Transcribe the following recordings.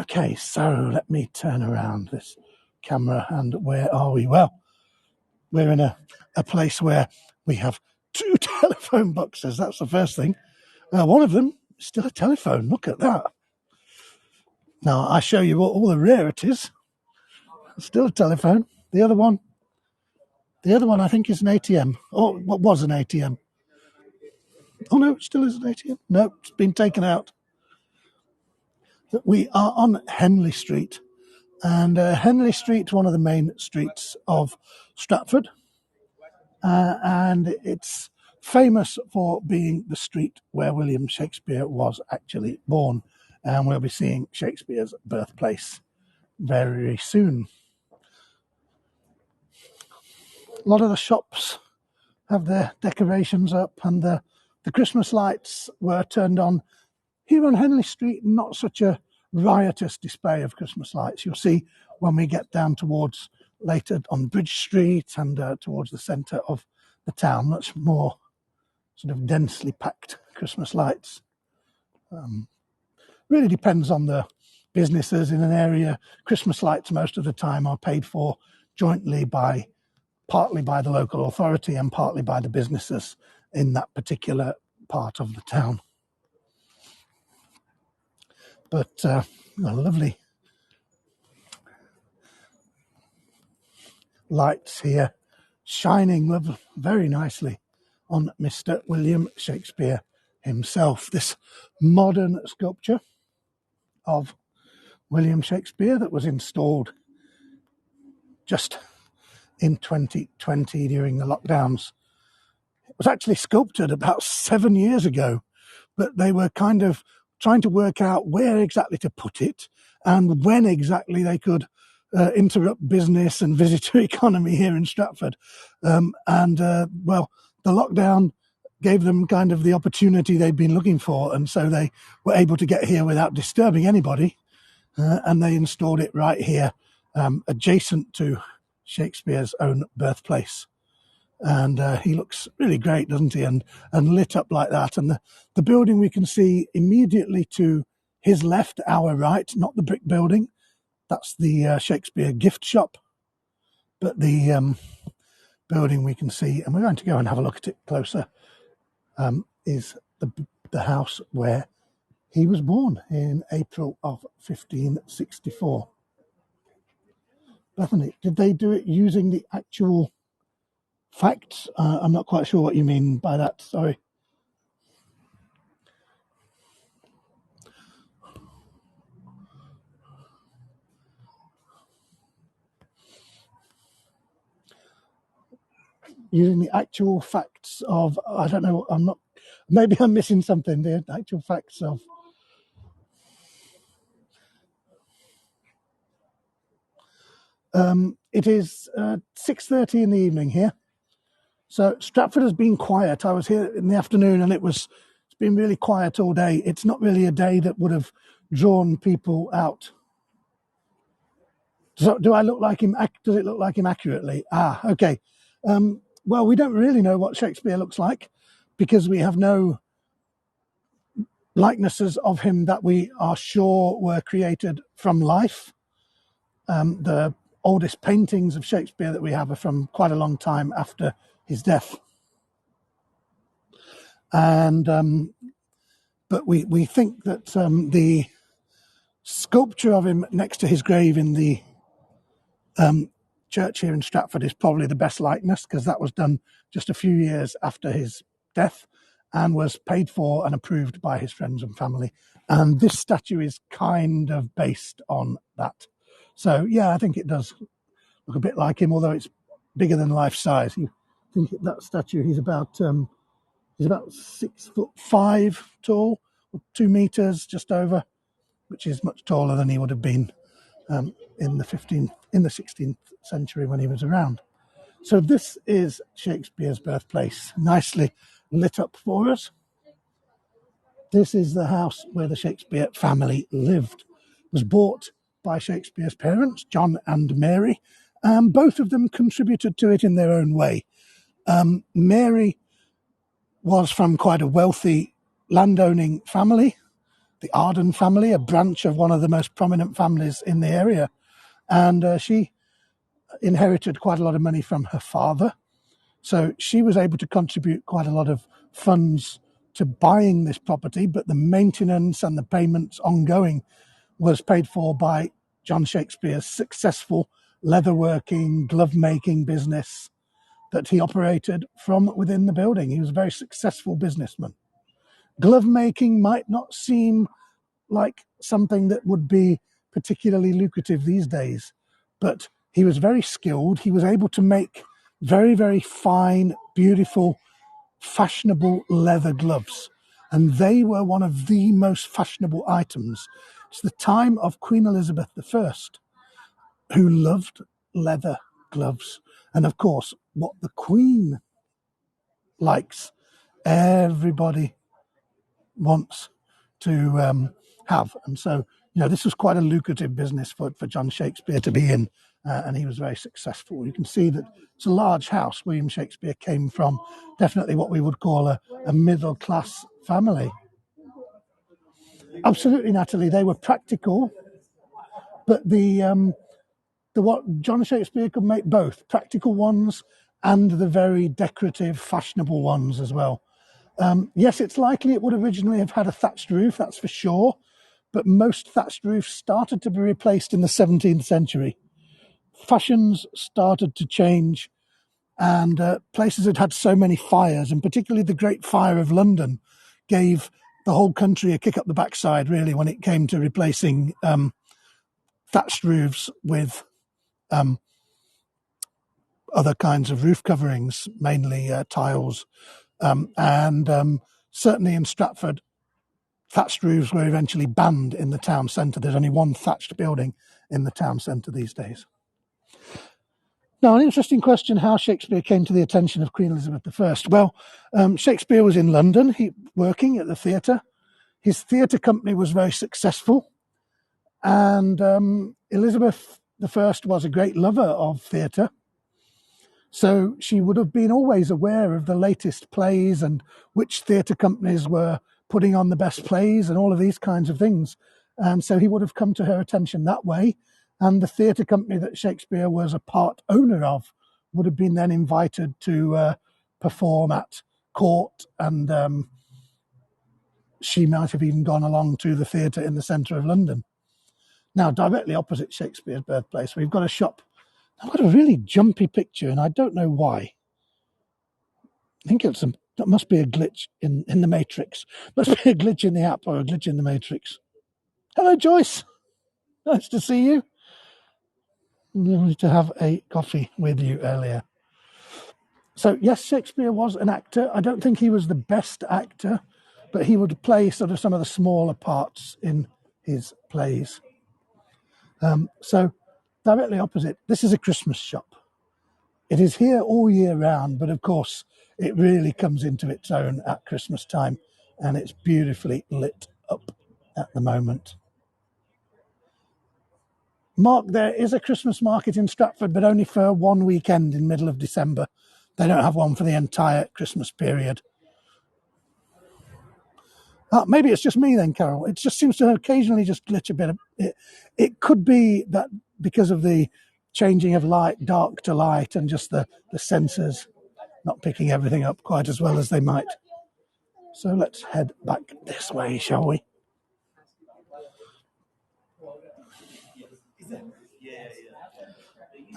Okay, so let me turn around this camera, and where are we? Well, we're in a place where we have two telephone boxes. That's the first thing. One of them is still a telephone. Look at that. Now, I show you all the rarities. It's still a telephone. The other one I think is an ATM. Or what was an ATM? Oh no, it still is an ATM. No, it's been taken out. We are on Henley Street. And Henley Street, one of the main streets of Stratford. And it's famous for being the street where William Shakespeare was actually born. And we'll be seeing Shakespeare's birthplace very soon. A lot of the shops have their decorations up, and the Christmas lights were turned on. Here on Henley Street, not such a riotous display of Christmas lights. You'll see when we get down towards later on Bridge Street and towards the centre of the town, much more sort of densely packed Christmas lights. Really depends on the businesses in an area. Christmas lights most of the time are paid for jointly partly by the local authority and partly by the businesses in that particular part of the town. But lovely lights here, shining very nicely on Mr. William Shakespeare himself. This modern sculpture of William Shakespeare that was installed just in 2020 during the lockdowns. It was actually sculpted about 7 years ago, but they were kind of trying to work out where exactly to put it and when exactly they could interrupt business and visitor economy here in Stratford. Well, the lockdown gave them kind of the opportunity they'd been looking for, and so they were able to get here without disturbing anybody, and they installed it right here, adjacent to Shakespeare's own birthplace. And he looks really great, doesn't he? And lit up like that. And the building we can see immediately to his left, our right, not the brick building. That's the Shakespeare gift shop. But the building we can see, and we're going to go and have a look at it closer, is the house where he was born in April of 1564. Bethany, did they do it using the actual facts? I'm not quite sure what you mean by that, sorry. Using the actual facts of, I don't know, maybe I'm missing something, the actual facts of. It is 6:30 in the evening here. So Stratford has been quiet. I was here in the afternoon and it's been really quiet all day. It's not really a day that would have drawn people out. So do I look like him? Does it look like him accurately? Okay. Well, we don't really know what Shakespeare looks like because we have no likenesses of him that we are sure were created from life. The oldest paintings of Shakespeare that we have are from quite a long time after his death. And but we think that the sculpture of him next to his grave in the church here in Stratford is probably the best likeness, because that was done just a few years after his death and was paid for and approved by his friends and family. And this statue is kind of based on that. So yeah, I think it does look a bit like him, although it's bigger than life size. You think that statue, he's about 6'5" tall, 2 meters just over, which is much taller than he would have been in the 16th century when he was around. So this is Shakespeare's birthplace, nicely lit up for us. This is the house where the Shakespeare family lived. It was bought by Shakespeare's parents, John and Mary. Both of them contributed to it in their own way. Mary was from quite a wealthy landowning family, the Arden family, a branch of one of the most prominent families in the area. And she inherited quite a lot of money from her father. So she was able to contribute quite a lot of funds to buying this property, but the maintenance and the payments ongoing was paid for by John Shakespeare's successful leatherworking, glove-making business that he operated from within the building. He was a very successful businessman. Glove-making might not seem like something that would be particularly lucrative these days, but he was very skilled. He was able to make very, very fine, beautiful, fashionable leather gloves. And they were one of the most fashionable items. It's the time of Queen Elizabeth I, who loved leather gloves. And of course, what the Queen likes, everybody wants to have. And so, this was quite a lucrative business for John Shakespeare to be in, and he was very successful. You can see that it's a large house. William Shakespeare came from definitely what we would call a middle-class family. Absolutely, Natalie, they were practical, but the what John Shakespeare could make both practical ones and the very decorative, fashionable ones as well. Yes, it's likely it would originally have had a thatched roof, that's for sure, but most thatched roofs started to be replaced in the 17th century. Fashions started to change, and places had had so many fires, and particularly the Great Fire of London gave the whole country a kick up the backside, really, when it came to replacing thatched roofs with other kinds of roof coverings, mainly tiles. And certainly in Stratford, thatched roofs were eventually banned in the town centre. There's only one thatched building in the town centre these days. Now, an interesting question, how Shakespeare came to the attention of Queen Elizabeth I. Well, Shakespeare was in London, working at the theatre. His theatre company was very successful, and Elizabeth I was a great lover of theatre. So she would have been always aware of the latest plays and which theatre companies were putting on the best plays and all of these kinds of things. And so he would have come to her attention that way. And the theatre company that Shakespeare was a part owner of would have been then invited to perform at court. And she might have even gone along to the theatre in the centre of London. Now, directly opposite Shakespeare's birthplace, we've got a shop. I've got a really jumpy picture, and I don't know why. I think that must be a glitch in the Matrix. Must be a glitch in the app or a glitch in the Matrix. Hello, Joyce. Nice to see you. Lovely to have a coffee with you earlier. So, yes, Shakespeare was an actor. I don't think he was the best actor, but he would play sort of some of the smaller parts in his plays. So, directly opposite, this is a Christmas shop. It is here all year round, but of course, it really comes into its own at Christmas time, and it's beautifully lit up at the moment. Mark, there is a Christmas market in Stratford, but only for one weekend in middle of December. They don't have one for the entire Christmas period. Maybe it's just me then, Carol. It just seems to occasionally just glitch a bit. It could be that because of the changing of light, dark to light, and just the sensors not picking everything up quite as well as they might. So let's head back this way, shall we?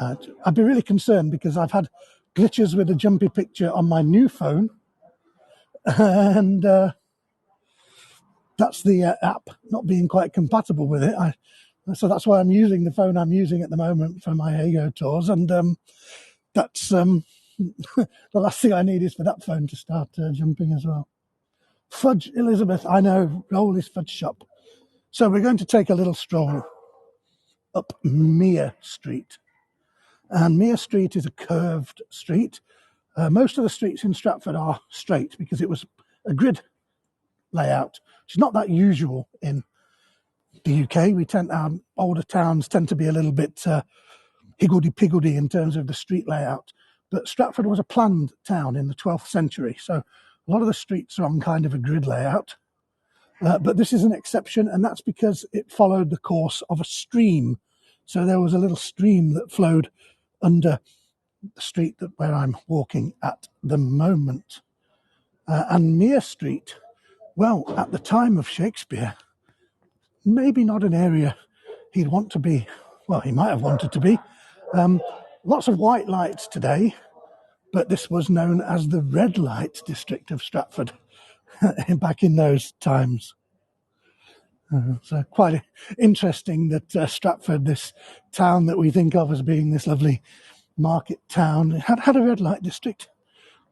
I'd be really concerned because I've had glitches with a jumpy picture on my new phone, and that's the app not being quite compatible with it. So that's why I'm using the phone I'm using at the moment for my Heygo tours, and that's the last thing I need is for that phone to start jumping as well. Fudge Elizabeth, I know, roll this fudge shop. So we're going to take a little stroll up Mere Street. And Mere Street is a curved street. Most of the streets in Stratford are straight because it was a grid layout, which is not that usual in the UK. Our older towns tend to be a little bit higgledy-piggledy in terms of the street layout. But Stratford was a planned town in the 12th century, so a lot of the streets are on kind of a grid layout. But this is an exception, and that's because it followed the course of a stream. So there was a little stream that flowed under the street where I'm walking at the moment. And Mere Street, well, at the time of Shakespeare, maybe not an area he'd want to be. Well, he might have wanted to be. Lots of white lights today, but this was known as the red light district of Stratford back in those times. So quite interesting that Stratford, this town that we think of as being this lovely market town, had a red light district.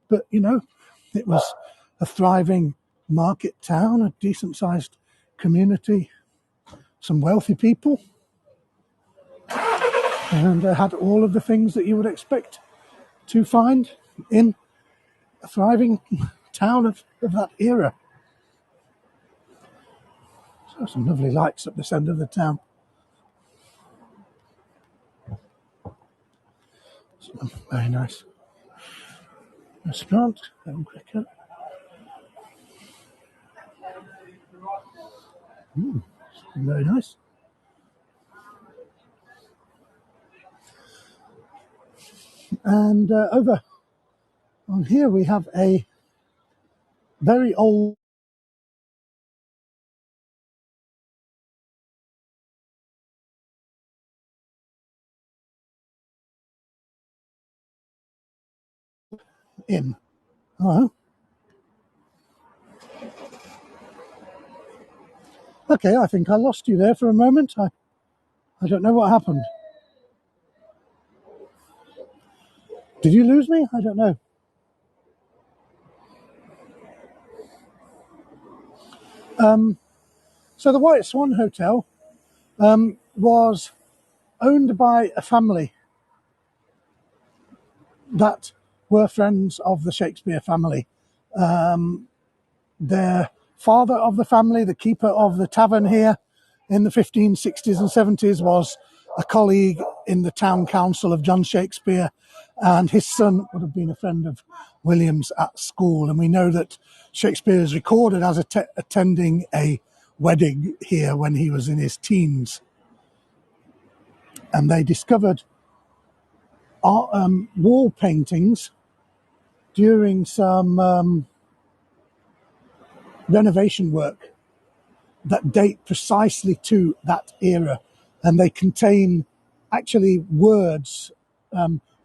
But, you know, it was a thriving market town, a decent-sized community, some wealthy people, and had all of the things that you would expect to find in a thriving town of that era. So some lovely lights up this end of the town. So, very nice restaurant, going quicker. Very nice. And over on here we have a very old inn. Hello. Okay, I think I lost you there for a moment. I don't know what happened. Did you lose me? I don't know. So the White Swan Hotel was owned by a family that were friends of the Shakespeare family. Their father of the family, the keeper of the tavern here in the 1560s and 70s, was a colleague in the town council of John Shakespeare, and his son would have been a friend of William's at school. And we know that Shakespeare is recorded as attending a wedding here when he was in his teens. And they discovered wall paintings during some renovation work that date precisely to that era, and they contain actually words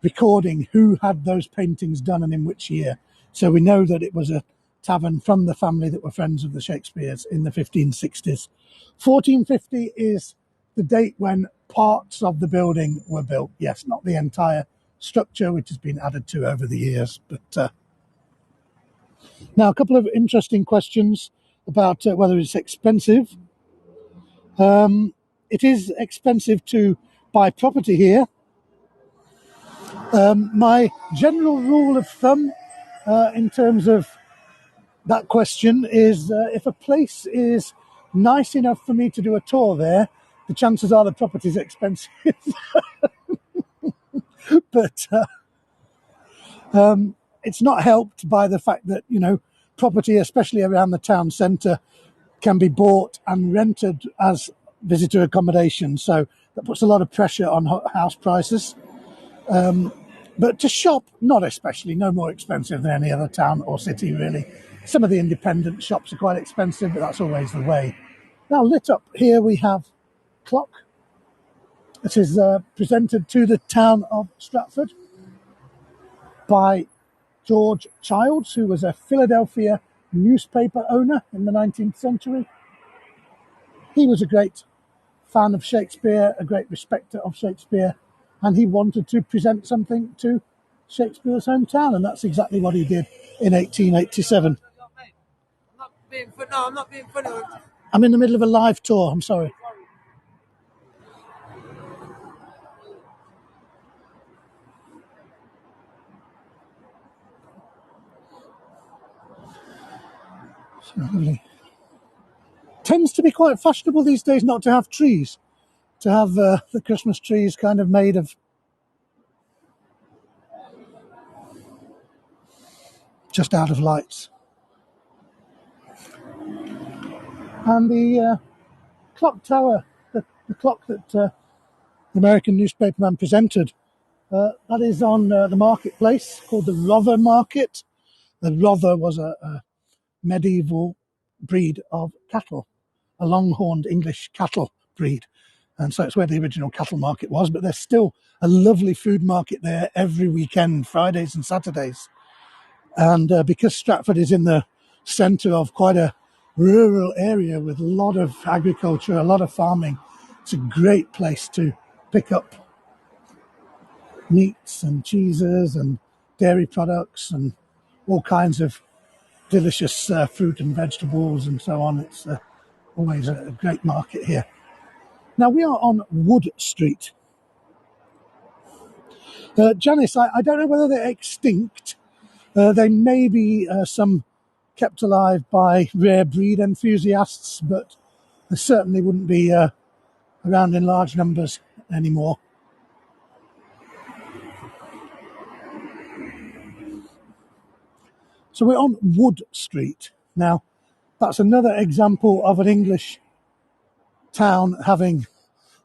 recording who had those paintings done and in which year. So we know that it was a tavern from the family that were friends of the Shakespeares in the 1560s. 1450 is the date when parts of the building were built. Yes, not the entire structure, which has been added to over the years. But now, a couple of interesting questions about whether it's expensive. It is expensive to buy property here. My general rule of thumb in terms of that question is if a place is nice enough for me to do a tour there, the chances are the property is expensive. But it's not helped by the fact that, you know, property, especially around the town centre, can be bought and rented as visitor accommodation. So that puts a lot of pressure on house prices. But to shop, not especially, no more expensive than any other town or city, really. Some of the independent shops are quite expensive, but that's always the way. Now, lit up here we have clock. It is presented to the town of Stratford by George Childs, who was a Philadelphia newspaper owner in the 19th century. He was a great fan of Shakespeare, a great respecter of Shakespeare, and he wanted to present something to Shakespeare's hometown, and that's exactly what he did in 1887. I'm not being funny. I'm in the middle of a live tour, I'm sorry. So lovely. Tends to be quite fashionable these days not to have trees, to have the Christmas trees kind of made of just out of lights. And the clock tower, the clock that the American newspaperman presented, that is on the marketplace called the Rother Market. The Rother was a medieval breed of cattle, a longhorned English cattle breed. And so it's where the original cattle market was, but there's still a lovely food market there every weekend, Fridays and Saturdays. And because Stratford is in the centre of quite a rural area with a lot of agriculture, a lot of farming, it's a great place to pick up meats and cheeses and dairy products and all kinds of delicious fruit and vegetables and so on. It's always a great market here. Now we are on Wood Street. Janice, I don't know whether they're extinct. They may be some kept alive by rare breed enthusiasts, but they certainly wouldn't be around in large numbers anymore. So we're on Wood Street. Now, that's another example of an English town having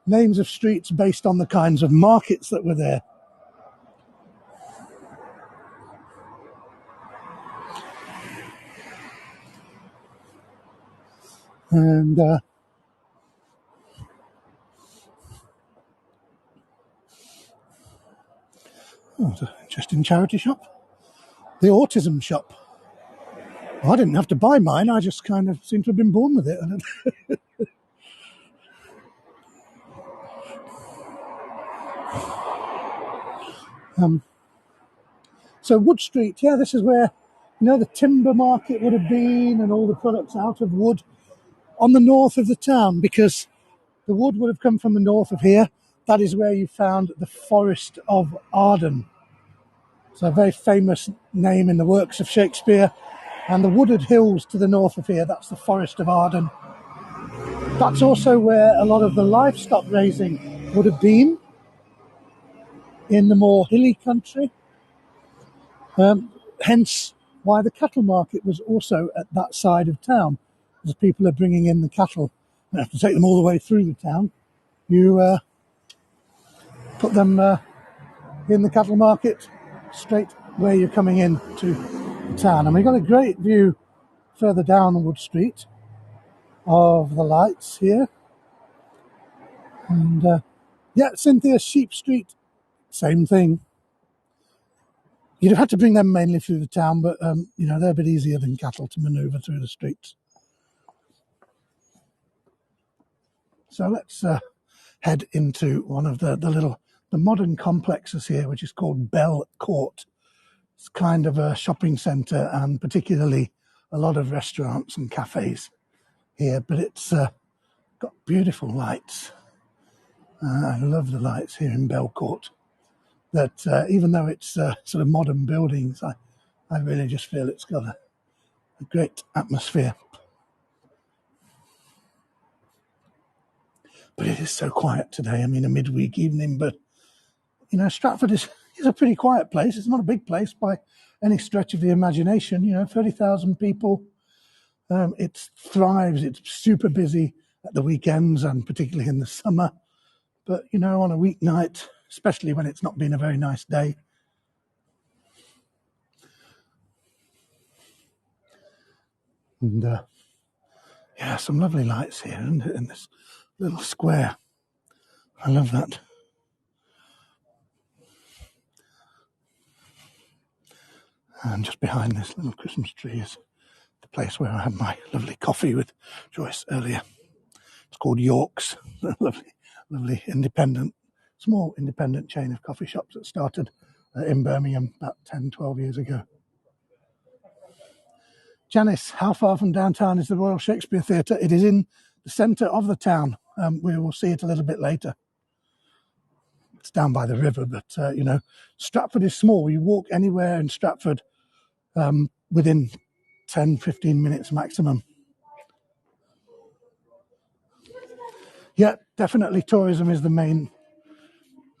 names of streets based on the kinds of markets that were there. And it's an interesting charity shop. The autism shop. Well, I didn't have to buy mine. I just kind of seem to have been born with it. So Wood Street, yeah, this is where, the timber market would have been and all the products out of wood on the north of the town, because the wood would have come from the north of here. That is where you found the Forest of Arden. It's a very famous name in the works of Shakespeare. And the wooded hills to the north of here, that's the Forest of Arden. That's also where a lot of the livestock raising would have been, in the more hilly country. Hence why the cattle market was also at that side of town, because people are bringing in the cattle. You have to take them all the way through the town. You put them in the cattle market straight where you're coming in to the town. And we've got a great view further down Wood Street of the lights here. And Cynthia, Sheep Street, same thing. You'd have had to bring them mainly through the town, but they're a bit easier than cattle to manoeuvre through the streets. So let's head into one of the modern complexes here, which is called Bell Court. It's kind of a shopping centre and particularly a lot of restaurants and cafes here, but it's got beautiful lights. I love the lights here in Bell Court. That even though it's sort of modern buildings, I really just feel it's got a great atmosphere. But it is so quiet today. I mean, a midweek evening, but Stratford is a pretty quiet place. It's not a big place by any stretch of the imagination. 30,000 people. It thrives. It's super busy at the weekends and particularly in the summer. But, on a weeknight, especially when it's not been a very nice day, and some lovely lights here in this little square. I love that. And just behind this little Christmas tree is the place where I had my lovely coffee with Joyce earlier. It's called York's, a lovely small independent chain of coffee shops that started in Birmingham about 10, 12 years ago. Janice, how far from downtown is the Royal Shakespeare Theatre? It is in the centre of the town. We will see it a little bit later. It's down by the river, but, Stratford is small. You walk anywhere in Stratford within 10, 15 minutes maximum. Yeah, definitely tourism is the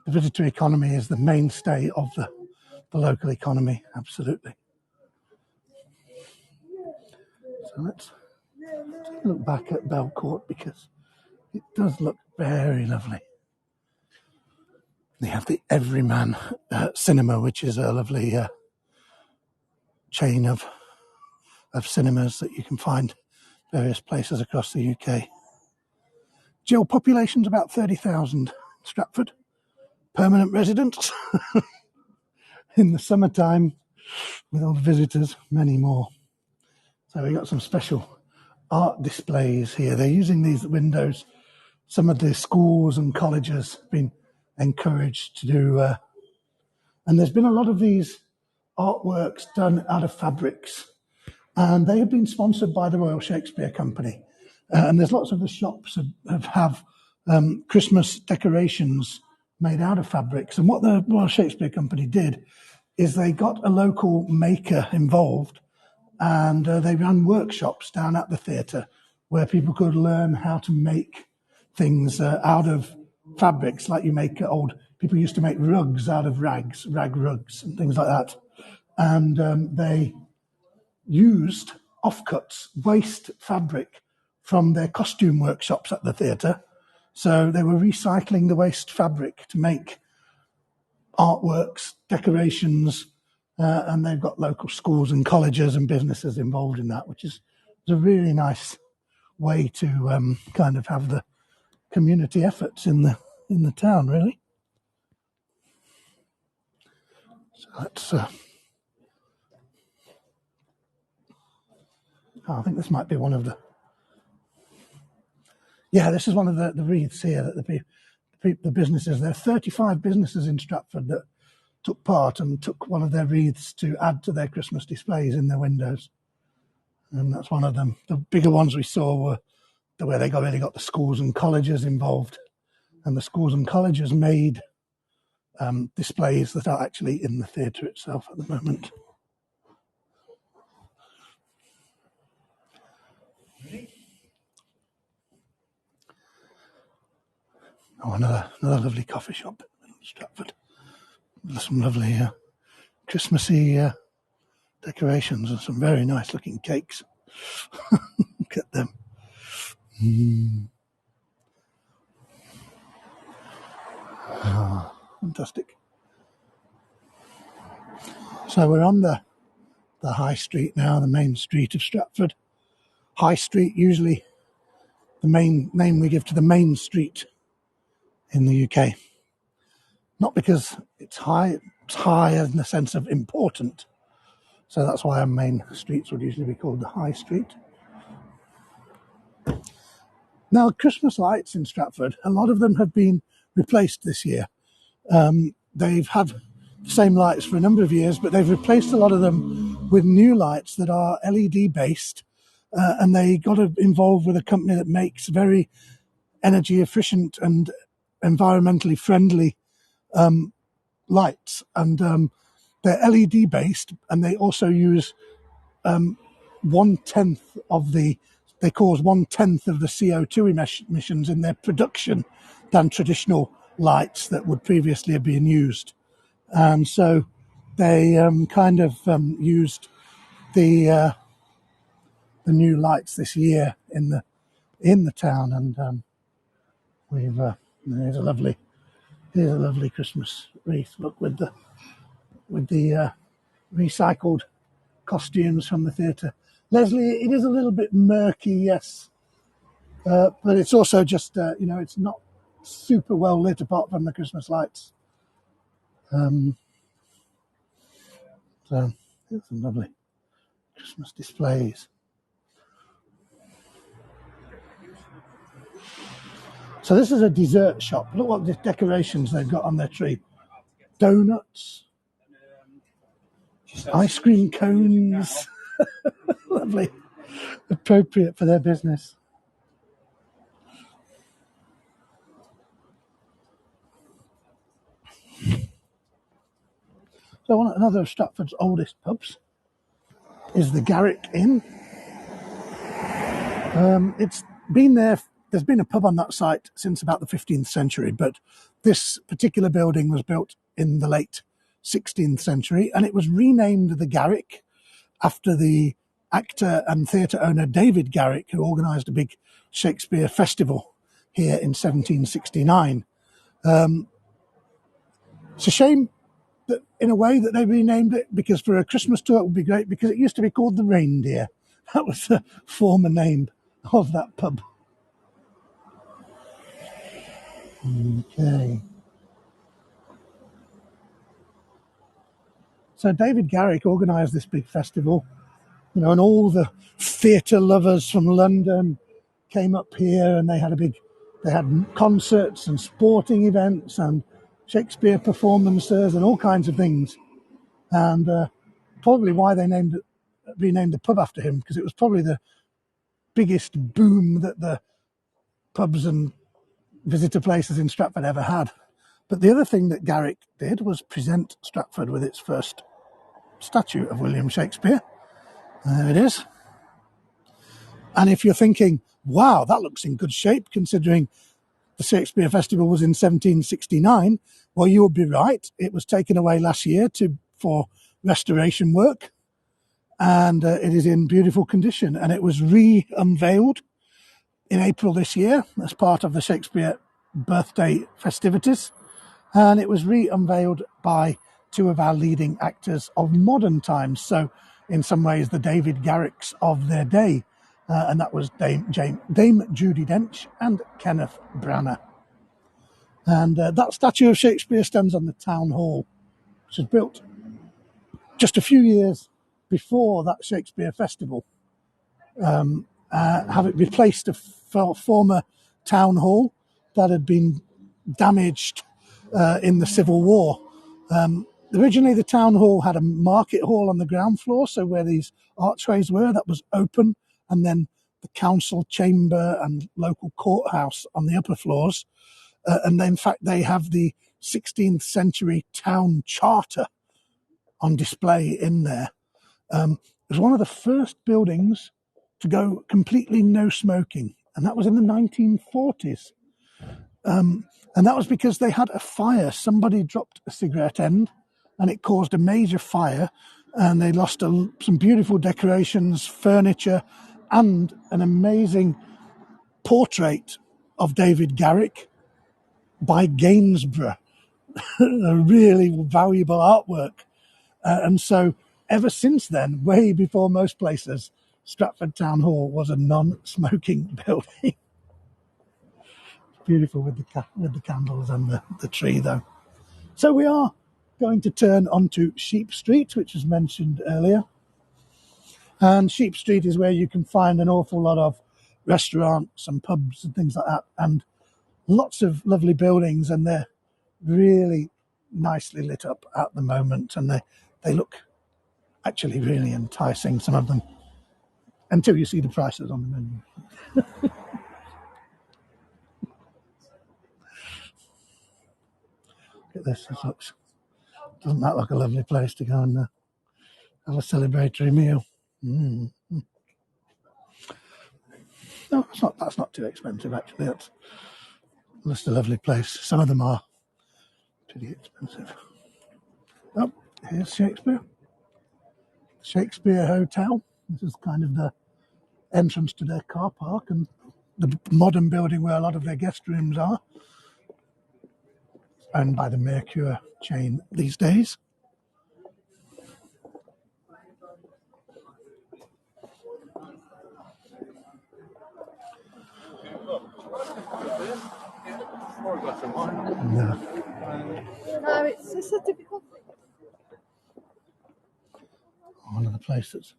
visitor economy is the mainstay of the local economy, absolutely. So let's Look back at Belcourt because it does look very lovely. They have the Everyman Cinema, which is a lovely chain of cinemas that you can find various places across the UK. Jail population's about 30,000. Stratford. Permanent residents. In the summertime, with all the visitors, many more. So we got some special art displays here. They're using these windows. Some of the schools and colleges have been encouraged to do, and there's been a lot of these artworks done out of fabrics, and they have been sponsored by the Royal Shakespeare Company. And there's lots of the shops have Christmas decorations made out of fabrics. And what the Royal Shakespeare Company did is they got a local maker involved, and they ran workshops down at the theatre where people could learn how to make things out of fabrics, like you make people used to make rugs out of rag rugs and things like that. And they used offcuts, waste fabric from their costume workshops at the theatre. So they were recycling the waste fabric to make artworks, decorations, and they've got local schools and colleges and businesses involved in that, which is a really nice way to kind of have the community efforts in the town, really. So that's I think this might be one of the this is one of the wreaths here that the businesses. There are 35 businesses in Stratford that took part and took one of their wreaths to add to their Christmas displays in their windows. And that's one of them. The bigger ones we saw were where they really got the schools and colleges involved. And the schools and colleges made displays that are actually in the theatre itself at the moment. Oh, another lovely coffee shop in Stratford. There's some lovely Christmassy decorations and some very nice looking cakes. Look at them. Oh, fantastic. So we're on the high street now, the main street of Stratford. High Street, usually the main name we give to the main street in the UK. Not because it's high in the sense of important. So that's why our main streets would usually be called the High Street. Now, Christmas lights in Stratford, a lot of them have been replaced this year. They've had the same lights for a number of years, but they've replaced a lot of them with new lights that are LED based. And they got involved with a company that makes very energy efficient and environmentally friendly lights. And they're LED based, and they also use 1/10 of they cause 1/10 of the CO2 emissions in their production than traditional lights that would previously have been used. And so they kind of used the new lights this year in the town, and we've here's a lovely Christmas wreath. Look, with the recycled costumes from the theatre. Leslie, it is a little bit murky, yes, but it's also just it's not super well lit apart from the Christmas lights. So it's some lovely Christmas displays. So this is a dessert shop. Look what the decorations they've got on their tree. Donuts, ice cream cones. Lovely. Appropriate for their business. So another of Stratford's oldest pubs is the Garrick Inn. It's been there. There's been a pub on that site since about the 15th century, but this particular building was built in the late 16th century, and it was renamed the Garrick after the actor and theatre owner David Garrick, who organised a big Shakespeare festival here in 1769. It's a shame that, in a way, that they renamed it, because for a Christmas tour it would be great, because it used to be called the Reindeer. That was the former name of that pub. Okay. So David Garrick organised this big festival, and all the theatre lovers from London came up here, and they had concerts and sporting events and Shakespeare performances and all kinds of things. And probably why they renamed the pub after him, because it was probably the biggest boom that the pubs and visitor places in Stratford ever had. But the other thing that Garrick did was present Stratford with its first statue of William Shakespeare. There it is. And if you're thinking, wow, that looks in good shape considering the Shakespeare Festival was in 1769, well, you would be right. It was taken away last year for restoration work, and it is in beautiful condition. And it was re-unveiled in April this year as part of the Shakespeare birthday festivities. And it was re-unveiled by two of our leading actors of modern times. So in some ways, the David Garricks of their day. And that was Dame Judi Dench and Kenneth Branagh. And that statue of Shakespeare stands on the town hall, which was built just a few years before that Shakespeare festival. Have it replaced a former town hall that had been damaged in the Civil War. Originally, the town hall had a market hall on the ground floor, so where these archways were, that was open, and then the council chamber and local courthouse on the upper floors. And then, in fact, they have the 16th century town charter on display in there. It was one of the first buildings to go completely no smoking, and that was in the 1940s. And that was because they had a fire. Somebody dropped a cigarette end, and it caused a major fire, and they lost some beautiful decorations, furniture, and an amazing portrait of David Garrick by Gainsborough, a really valuable artwork. And so ever since then, way before most places, Stratford Town Hall was a non-smoking building. Beautiful with the candles and the tree, though. So we are going to turn onto Sheep Street, which was mentioned earlier. And Sheep Street is where you can find an awful lot of restaurants and pubs and things like that, and lots of lovely buildings, and they're really nicely lit up at the moment, and they look actually really enticing, some of them, until you see the prices on the menu. Look at this. Doesn't that look a lovely place to go and have a celebratory meal? No, that's not too expensive, actually. That's just a lovely place. Some of them are pretty expensive. Oh, here's Shakespeare. Shakespeare Hotel. This is kind of the entrance to their car park and the modern building where a lot of their guest rooms are. It's owned by the Mercure chain these days. No, it's just a difficult thing. One of the places.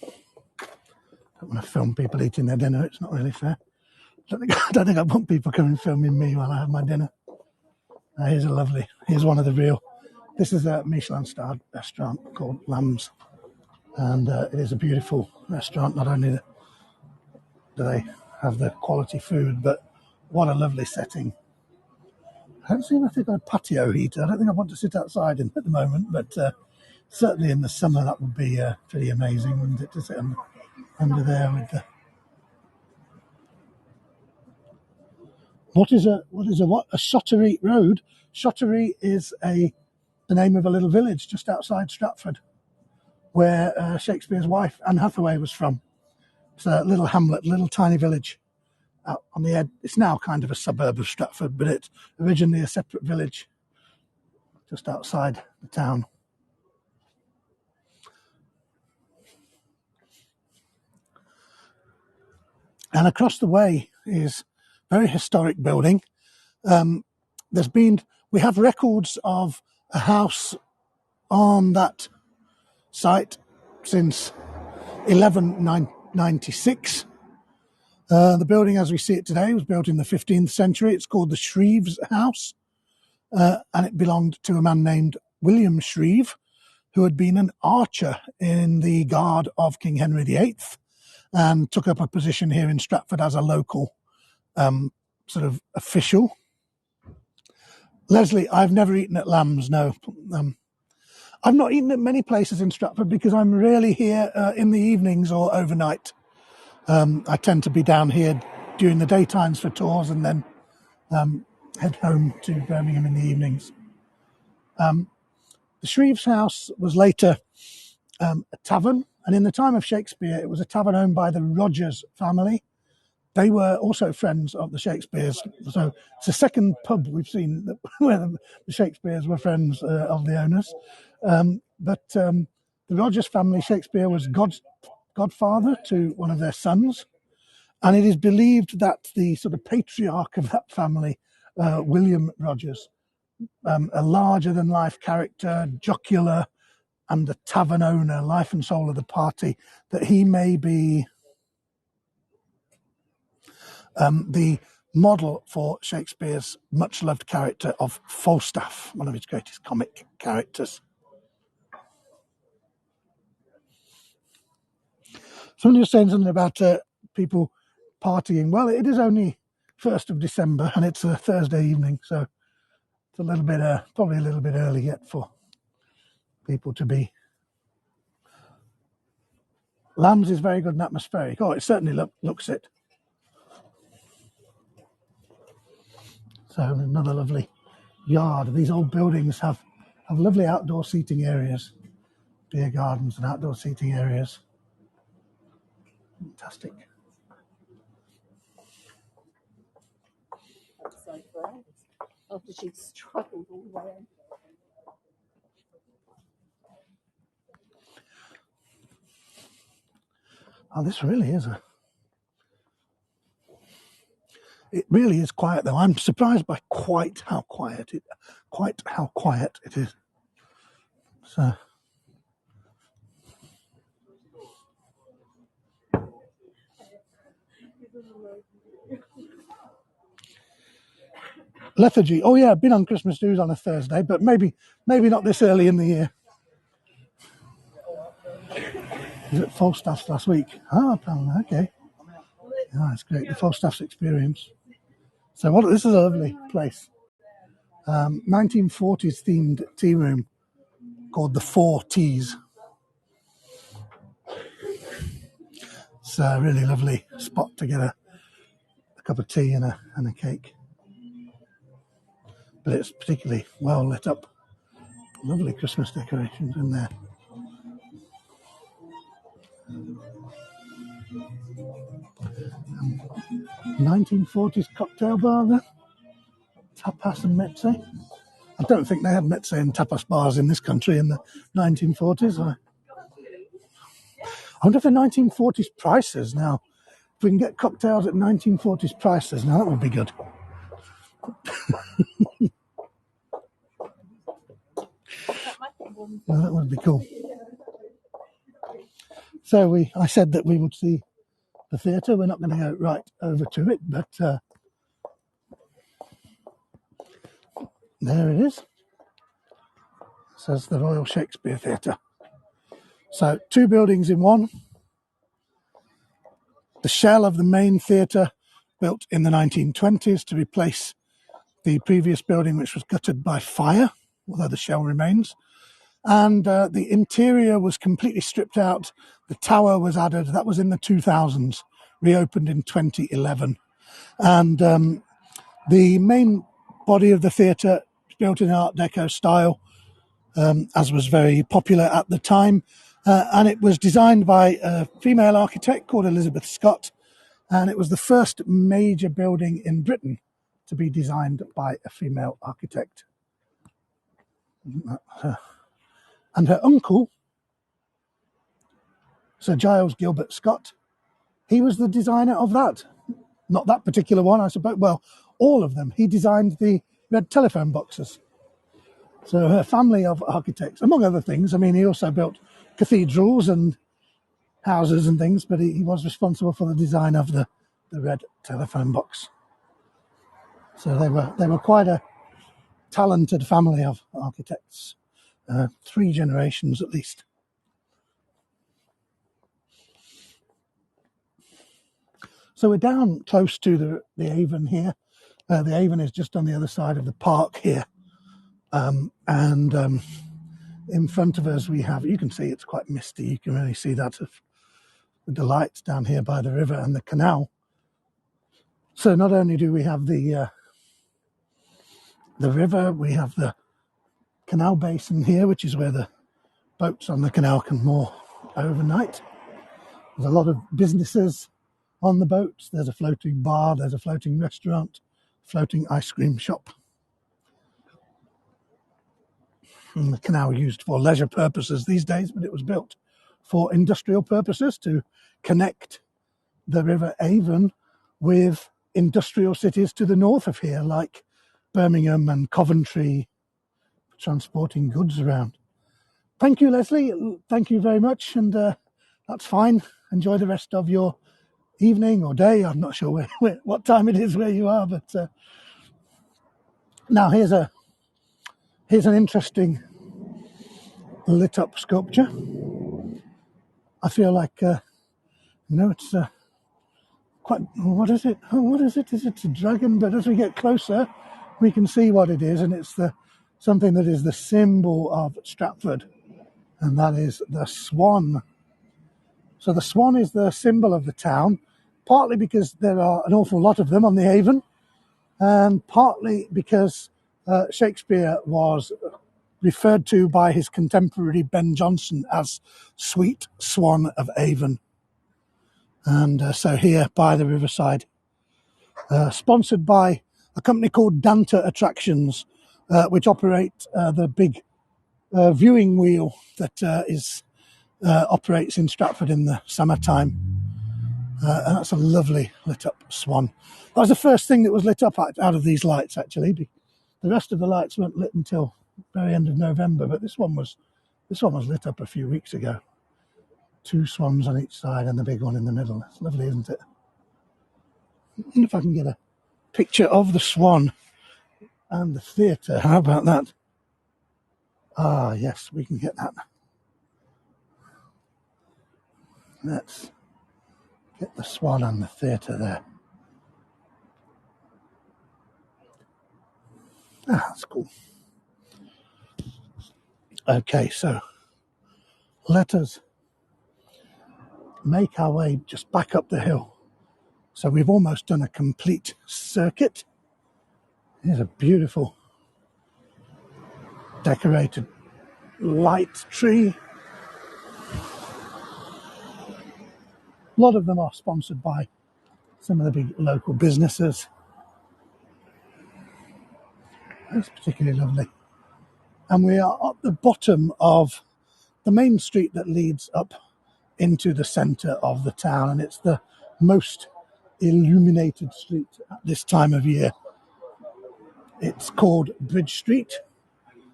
I don't want to film people eating their dinner. It's not really fair. I don't think I want people coming filming me while I have my dinner. Here's one of the real. This is a Michelin-starred restaurant called Lamb's, and it is a beautiful restaurant. Not only do they have the quality food, but what a lovely setting. I don't see if they've got a patio heater. I don't think I want to sit outside at the moment, but certainly in the summer that would be pretty amazing, wouldn't it, to sit under there with the... What is a Shottery Road? Shottery is the name of a little village just outside Stratford. where Shakespeare's wife, Anne Hathaway, was from. It's a little hamlet, little tiny village out on the edge. It's now kind of a suburb of Stratford, but it's originally a separate village just outside the town. And across the way is a very historic building. We have records of a house on that site since 1196. The building as we see it today was built in the 15th century. It's called the Shreve's House, and it belonged to a man named William Shreve, who had been an archer in the guard of King Henry VIII and took up a position here in Stratford as a local sort of official. Leslie, I've never eaten at Lamb's, no. I've not eaten at many places in Stratford because I'm rarely here in the evenings or overnight. I tend to be down here during the daytimes for tours and then head home to Birmingham in the evenings. The Shreve's House was later a tavern, and in the time of Shakespeare, it was a tavern owned by the Rogers family. They were also friends of the Shakespeares, so it's the second pub we've seen where the Shakespeares were friends of the owners. But the Rogers family, Shakespeare was godfather to one of their sons, and it is believed that the sort of patriarch of that family, William Rogers, a larger-than-life character, jocular, and the tavern owner, life and soul of the party, that he may be the model for Shakespeare's much-loved character of Falstaff, one of his greatest comic characters. Somebody was saying something about people partying. Well, it is only 1st of December, and it's a Thursday evening, so it's a little bit, probably a little bit early yet for people to be. Lamb's is very good and atmospheric. Oh, it certainly looks it. So another lovely yard. These old buildings have lovely outdoor seating areas, beer gardens and outdoor seating areas. Fantastic. After she'd struggled all the way in. Oh, this really is it really is quiet though. I'm surprised by quite how quiet it is. So lethargy. Oh yeah, I've been on Christmas dues on a Thursday, but maybe not this early in the year. Is it Falstaff's last week? Oh, okay. Oh, that's great. The Falstaff's experience. So this is a lovely place. 1940s themed tea room called the Four Teas. It's a really lovely spot to get a cup of tea and a cake. But it's particularly well lit up. Lovely Christmas decorations in there. 1940s cocktail bar there. Tapas and mezze. I don't think they had mezze and tapas bars in this country in the 1940s. I wonder if the 1940s prices now. If we can get cocktails at 1940s prices now, that would be good. Well, that would be cool. So I said that we would see the theatre. We're not going to go right over to it, but there it is. It says the Royal Shakespeare Theatre. So 2 buildings in one. The shell of the main theatre built in the 1920s to replace the previous building, which was gutted by fire, although the shell remains. And the interior was completely stripped out. The tower was added. That was in the 2000s, reopened in 2011. And the main body of the theatre is built in Art Deco style, as was very popular at the time. And it was designed by a female architect called Elizabeth Scott, and it was the first major building in Britain to be designed by a female architect. And her uncle, Sir Giles Gilbert Scott, he was the designer of that. Not that particular one, I suppose. Well, all of them. He designed the red telephone boxes. So her family of architects, among other things. I mean, he also built cathedrals and houses and things, but he was responsible for the design of the red telephone box. So they were quite a talented family of architects, 3 generations at least. So we're down close to the Avon here. The Avon is just on the other side of the park here. And in front of us we have, you can see it's quite misty, you can really see that with the lights down here by the river and the canal. So not only do we have the river, we have the canal basin here, which is where the boats on the canal can moor overnight. There's a lot of businesses on the boats. There's a floating bar, there's a floating restaurant, floating ice cream shop. And the canal used for leisure purposes these days, but it was built for industrial purposes to connect the River Avon with industrial cities to the north of here, like Birmingham and Coventry, transporting goods around. Thank you, Leslie. Thank you very much. And that's fine. Enjoy the rest of your evening or day. I'm not sure what time it is where you are, but now here's an interesting lit up sculpture. I feel like it's quite, what is it? Is it a dragon? But as we get closer, we can see what it is, and it's something that is the symbol of Stratford, and that is the swan. So the swan is the symbol of the town, partly because there are an awful lot of them on the Avon, and partly because Shakespeare was referred to by his contemporary Ben Jonson as Sweet Swan of Avon. And so here by the riverside, sponsored by a company called Danta Attractions, which operate the big viewing wheel that operates in Stratford in the summertime. And that's a lovely lit up swan. That was the first thing that was lit up out of these lights, actually. The rest of the lights weren't lit until very end of November, but this one was lit up a few weeks ago. 2 swans on each side and the big one in the middle. It's lovely, isn't it? I wonder if I can get a picture of the swan and the theatre. How about that? Ah, yes, we can get that. Let's get the swan and the theatre there. Ah, that's cool. Okay, so let us make our way just back up the hill. So we've almost done a complete circuit. Here's a beautiful decorated light tree. A lot of them are sponsored by some of the big local businesses. That's particularly lovely. And we are at the bottom of the main street that leads up into the centre of the town, and it's the most illuminated street at this time of year. It's called Bridge Street.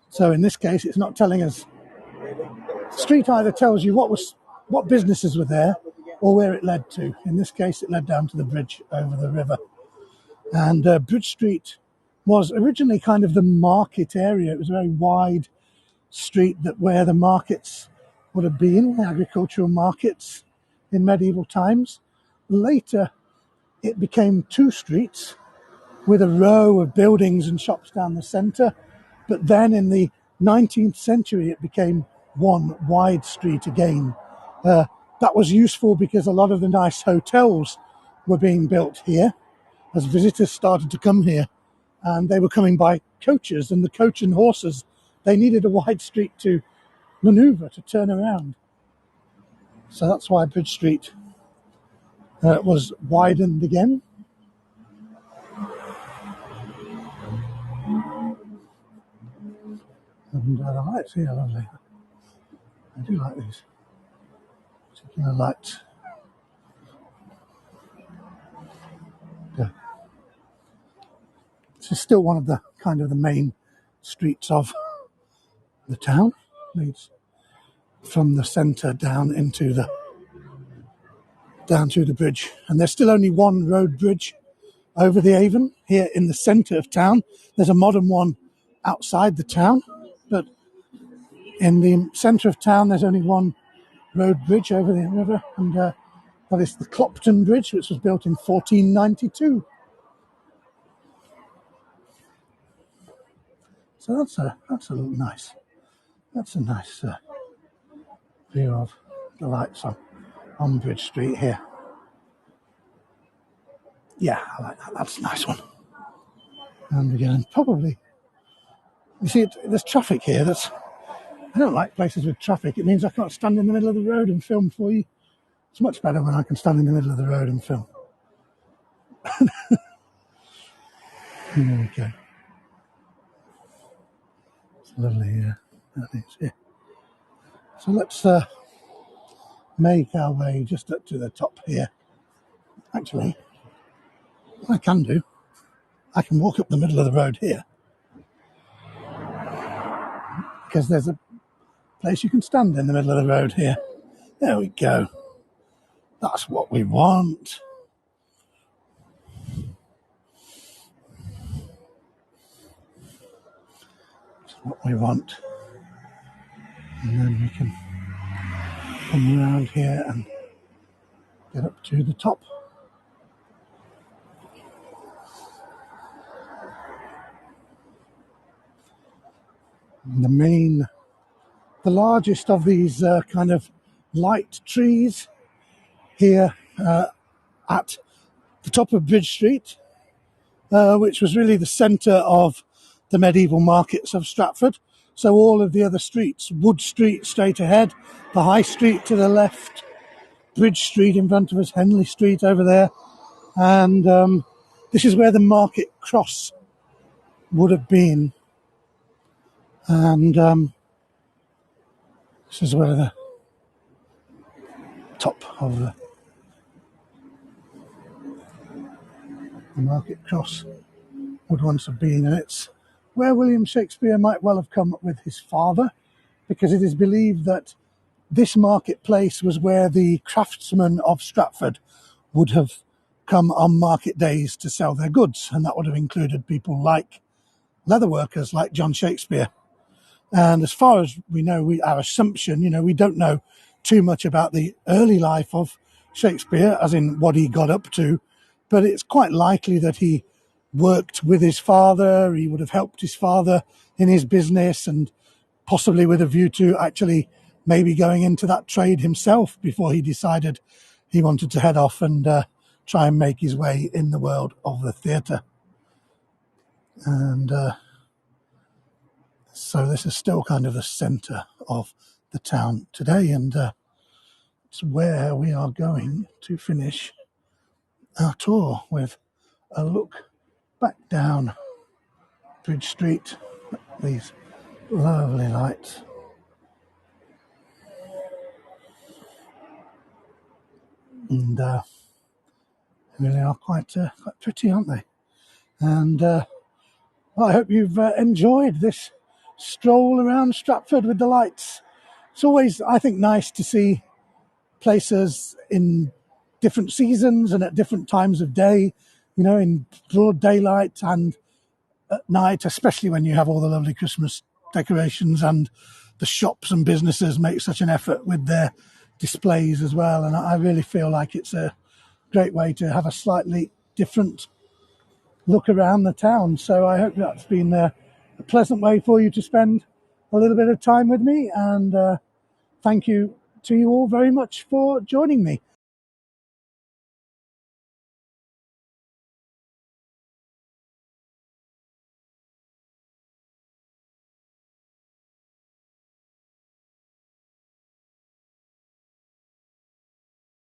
So in this case, it's not telling us. The street either tells you what businesses were there or where it led to. In this case, it led down to the bridge over the river. And Bridge Street was originally kind of the market area. It was a very wide street where the markets would have been, agricultural markets in medieval times. Later, it became 2 streets with a row of buildings and shops down the centre. But then in the 19th century, it became one wide street again. That was useful because a lot of the nice hotels were being built here as visitors started to come here, and they were coming by coaches, and the coach and horses, they needed a wide street to manoeuvre, to turn around. So that's why Bridge Street was widened again. And the lights here are lovely. I do like these particular lights. Yeah. This is still one of the kind of the main streets of the town. Leads from the centre down to the bridge. And there's still only one road bridge over the Avon here in the centre of town. There's a modern one outside the town, but in the centre of town there's only one road bridge over the river, and that is the Clopton Bridge, which was built in 1492. So that's a little nice. That's a nice view of the lights on Bridge Street here. Yeah, I like that. That's a nice one. And again, probably, you see, there's traffic here. I don't like places with traffic. It means I can't stand in the middle of the road and film for you. It's much better when I can stand in the middle of the road and film. There we go. It's lovely, that is, yeah. So let's make our way just up to the top here. Actually, what I can do, I can walk up the middle of the road here, because there's a place you can stand in the middle of the road here. There we go. That's what we want. That's what we want. And then we can come around here and get up to the top. And the largest of these kind of light trees here at the top of Bridge Street, which was really the centre of the medieval markets of Stratford. So all of the other streets, Wood Street straight ahead, the High Street to the left, Bridge Street in front of us, Henley Street over there, and this is where the Market Cross would have been. And this is where the top of the Market Cross would once have been, and it's where William Shakespeare might well have come up with his father, because it is believed that this marketplace was where the craftsmen of Stratford would have come on market days to sell their goods, and that would have included people like leather workers like John Shakespeare. And as far as we know, our assumption, we don't know too much about the early life of Shakespeare, as in what he got up to, but it's quite likely that he worked with his father. He would have helped his father in his business, and possibly with a view to actually maybe going into that trade himself before he decided he wanted to head off and try and make his way in the world of the theatre. And so this is still kind of the centre of the town today, and it's where we are going to finish our tour, with a look back down Bridge Street, these lovely lights. And really are quite pretty, aren't they? And I hope you've enjoyed this stroll around Stratford with the lights. It's always, I think, nice to see places in different seasons and at different times of day, in broad daylight and at night, especially when you have all the lovely Christmas decorations, and the shops and businesses make such an effort with their displays as well. And I really feel like it's a great way to have a slightly different look around the town. So I hope that's been a pleasant way for you to spend a little bit of time with me, and thank you to you all very much for joining me.